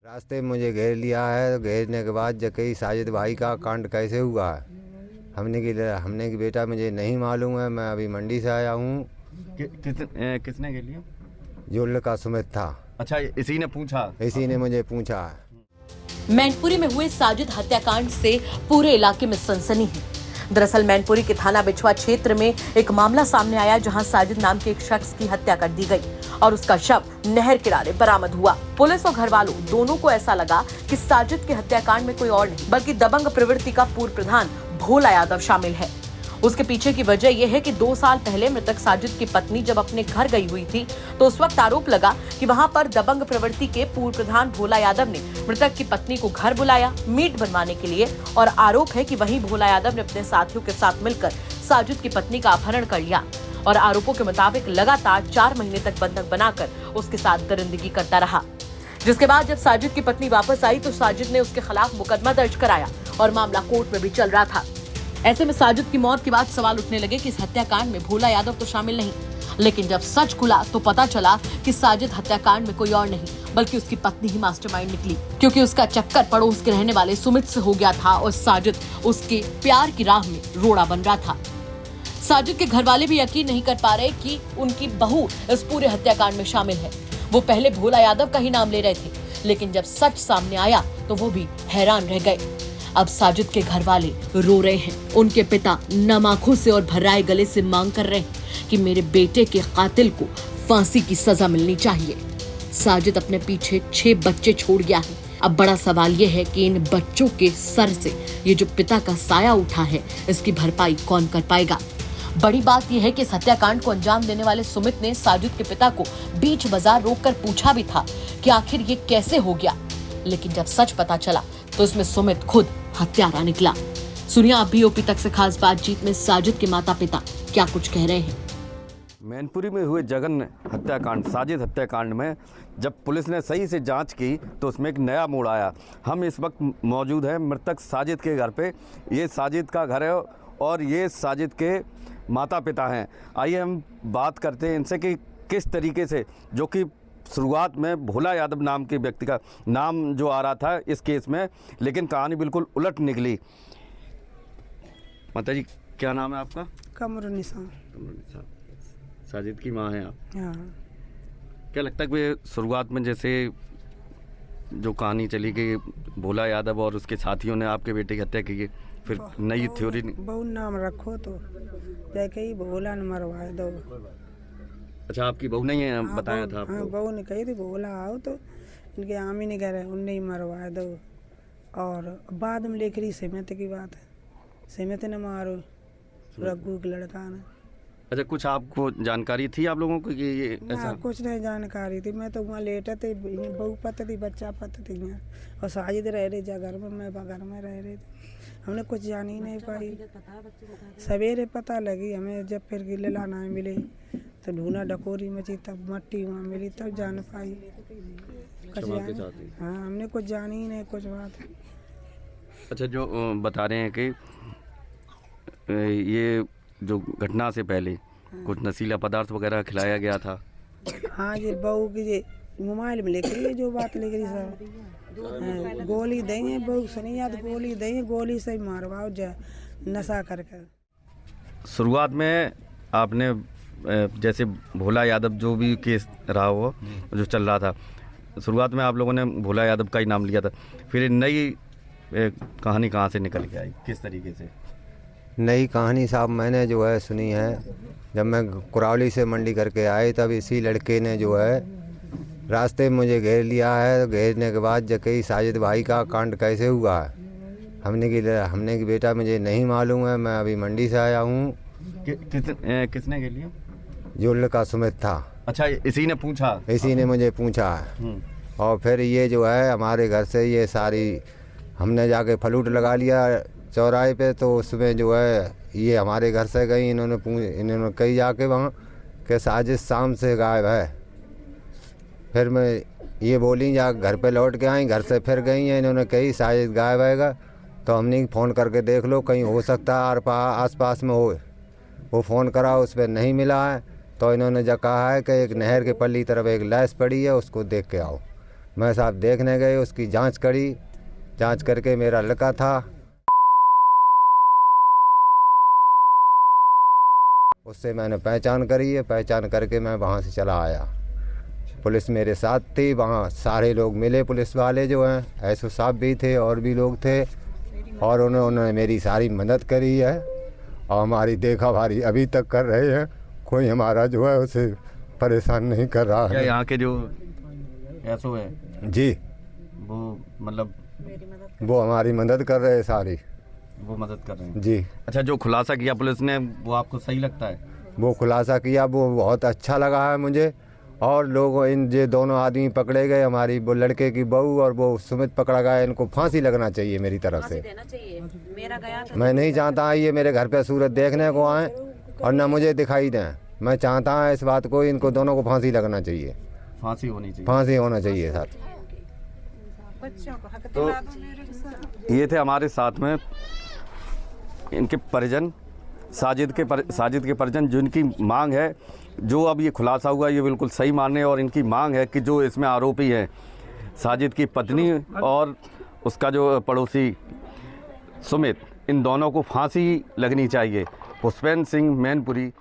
रास्ते में मुझे घेर लिया है। तो घेरने के बाद जकई साजिद भाई का कांड कैसे हुआ है हमने की बेटा मुझे नहीं मालूम है। मैं अभी मंडी से आया हूँ। किसने घेर लिया? जुल्ल का सुमित था। अच्छा, इसी ने पूछा? इसी ने मुझे पूछा है। मैनपुरी में हुए साजिद हत्याकांड से पूरे इलाके में सनसनी है। दरअसल मैनपुरी के थाना बिछवा क्षेत्र में एक मामला सामने आया जहां साजिद नाम के एक शख्स की हत्या कर दी गई और उसका शव नहर किनारे बरामद हुआ। पुलिस और घर वालों दोनों को ऐसा लगा कि साजिद के हत्याकांड में कोई और नहीं बल्कि दबंग प्रवृत्ति का पूर्व प्रधान भोला यादव शामिल है। उसके पीछे की वजह यह है कि 2 साल पहले मृतक साजिद की पत्नी जब अपने घर गई हुई थी तो उस वक्त आरोप लगा कि वहां पर दबंग प्रवृत्ति के पूर्व प्रधान भोला यादव ने मृतक की पत्नी को घर बुलाया मीट बनवाने के लिए और आरोप है कि वहीं भोला यादव ने अपने साथियों के साथ मिलकर साजिद की पत्नी का अपहरण कर लिया और आरोपों के मुताबिक लगातार 4 महीने तक बंधक बनाकर उसके साथ दरिंदगी करता रहा। जिसके बाद जब साजिद की पत्नी वापस आई तो साजिद ने उसके खिलाफ मुकदमा दर्ज कराया और मामला कोर्ट में भी चल रहा था। ऐसे में साजिद की मौत के बाद सवाल उठने लगे कि इस हत्याकांड में भोला यादव तो शामिल नहीं, लेकिन जब सच खुला तो पता चला कि साजिद हत्याकांड में कोई और नहीं बल्कि उसकी पत्नी ही मास्टरमाइंड निकली, क्योंकि उसका चक्कर पड़ोस के रहने वाले सुमित से हो गया था और साजिद उसके प्यार की राह में रोड़ा बन रहा था। साजिद के घर वाले भी यकीन नहीं कर पा रहे कि उनकी बहू इस पूरे हत्याकांड में शामिल है। वो पहले भोला यादव का ही नाम ले रहे थे, लेकिन जब सच सामने आया तो वो भी हैरान रह गए। अब साजिद के घर वाले रो रहे हैं। उनके पिता नम आंखों से और भर्राए गले से मांग कर रहे हैं कि मेरे बेटे के कातिल को फांसी की सजा मिलनी चाहिए। साजिद अपने पीछे 6 बच्चे छोड़ गया है। अब बड़ा सवाल ये है कि इन बच्चों के सर से ये जो पिता का साया उठा है, इसकी भरपाई कौन कर पाएगा। बड़ी बात यह है कि इस हत्याकांड को अंजाम देने वाले सुमित ने साजिद के पिता को बीच बाजार रोककर पूछा भी था कि आखिर ये कैसे हो गया, लेकिन जब सच पता चला तो इसमें सुमित खुद हत्यारा निकला। सुनिए आप भी ओपी तक से खास बातचीत में साजिद के माता पिता क्या कुछ कह रहे हैं। मैनपुरी में हुए जघन्य हत्याकांड, साजिद हत्याकांड में जब पुलिस ने सही से जांच की तो उसमें एक नया मोड़ आया। हम इस वक्त मौजूद हैं मृतक साजिद के घर पे। ये साजिद का घर है और ये साजिद के माता पिता हैं। आइए हम बात करते हैं इनसे कि किस तरीके से, जो कि शुरुआत में भोला यादव नाम के व्यक्ति का नाम जो आ रहा था इस केस में, लेकिन कहानी बिल्कुल उलट निकली। माता जी, क्या नाम है आपका? कमरुन्निसा। साजिद की माँ हैं आप? हाँ। क्या लगता है कि शुरुआत में जैसे जो कहानी चली कि भोला यादव और उसके साथियों ने आपके बेटे की हत्या की, फिर नई थ्योरी बहुत नाम रखो तो जाके ही भोला ने मरवाए दो। अच्छा, आपकी बहू नहीं है? बताया था आपको? हाँ, बहू ने कही थी भोला आओ तो इनके आमी नहीं कह रहे, उनने ही मरवाए दो। और बाद में लेकर ही सिमत की बात है, सिमत ने मारो रघु के लड़का ने। अच्छा, कुछ आपको जानकारी थी आप लोगों को कि ये ऐसा? कुछ नहीं जानकारी थी, मैं तो वहाँ लेटा थी, बहू पता थी, बच्चा पता थी यहाँ, और साजिद रह रही जा घर में, मैं घर में रह रही थी। हमने कुछ जान ही नहीं पाई। सवेरे पता लगी हमें, जब फिर गिल्ला ना मिले तो ढूंढा डकोरी मची, तब मट्टी वहाँ मिली, तब जान पाई। हाँ, हमने कुछ जानी ही नहीं कुछ बात। अच्छा, जो बता रहे हैं कि ये जो घटना से पहले कुछ नशीला पदार्थ वगैरह खिलाया गया था। हाँ, ये बहू की ये मोबाइल में लिख रही है जो बात लिख रही सर, गोली देंगे बहू सुनी याद, गोली देंगे, गोली से मारवाओ जा नशा करके। शुरुआत में आपने जैसे भोला यादव जो भी केस रहा हो जो चल रहा था, शुरुआत में आप लोगों ने भोला यादव का ही नाम लिया था, फिर नई कहानी कहाँ से निकल के आई, किस तरीके से? नई कहानी साहब मैंने जो है सुनी है, जब मैं कुरावली से मंडी करके आए तब इसी लड़के ने जो है रास्ते में मुझे घेर लिया है। तो घेरने के बाद जकई साजिद भाई का कांड कैसे हुआ है हमने की बेटा मुझे नहीं मालूम है। मैं अभी मंडी से आया हूँ। किसने घेर लिया? जुल्ल का सुमित था। अच्छा, इसी ने पूछा? इसी ने मुझे पूछा है। और फिर ये जो है हमारे घर से ये सारी हमने जाके फलूट लगा लिया चौराहे पे, तो उसमें जो है ये हमारे घर से गई, इन्होंने कही जाके वहाँ कि साजिद शाम से गायब है। फिर मैं ये बोली जा घर पे लौट के आई, घर से फिर गई हैं, इन्होंने कही साजिद गायब आएगा तो हमने फ़ोन करके देख लो कहीं हो सकता है आस पास में हो। वो फ़ोन करा, उस पर नहीं मिला है, तो इन्होंने जो कहा है कि एक नहर के पल्ली तरफ एक लैस पड़ी है, उसको देख के आओ। मैं साहब देखने गए, उसकी जांच करी, जांच करके मेरा लड़का था, उससे मैंने पहचान करी है, पहचान करके मैं वहाँ से चला आया। पुलिस मेरे साथ थी, वहाँ सारे लोग मिले, पुलिस वाले जो हैं, एसओ साहब भी थे और भी लोग थे, और उन्होंने मेरी सारी मदद करी है और हमारी देखा भारी अभी तक कर रहे हैं। कोई हमारा जो है उसे परेशान नहीं कर रहा क्या है। यहाँ के जो एसओ है जी, वो मतलब वो हमारी मदद कर रहे हैं सारी, वो मदद कर रहे हैं जी। अच्छा, जो खुलासा किया पुलिस ने वो आपको सही लगता है? वो खुलासा किया वो बहुत अच्छा लगा है मुझे। और लोगों इन ये दोनों आदमी पकड़े गए, हमारी वो लड़के की बहू और वो सुमित पकड़ा गया, इनको फांसी लगना चाहिए मेरी तरफ से। मैं नहीं चाहता ये मेरे घर पे सूरत देखने को आए और न मुझे दिखाई दें। मैं चाहता हूँ इस बात को, इनको दोनों को फांसी लगना चाहिए, फांसी होनी चाहिए। फांसी होना चाहिए सर। तो ये थे हमारे साथ में इनके परिजन, साजिद के परिजन, जिनकी मांग है, जो अब ये खुलासा हुआ ये बिल्कुल सही माने, और इनकी मांग है कि जो इसमें आरोपी है साजिद की पत्नी और उसका जो पड़ोसी सुमित, इन दोनों को फांसी लगनी चाहिए। पुष्पेंद्र सिंह, मैनपुरी।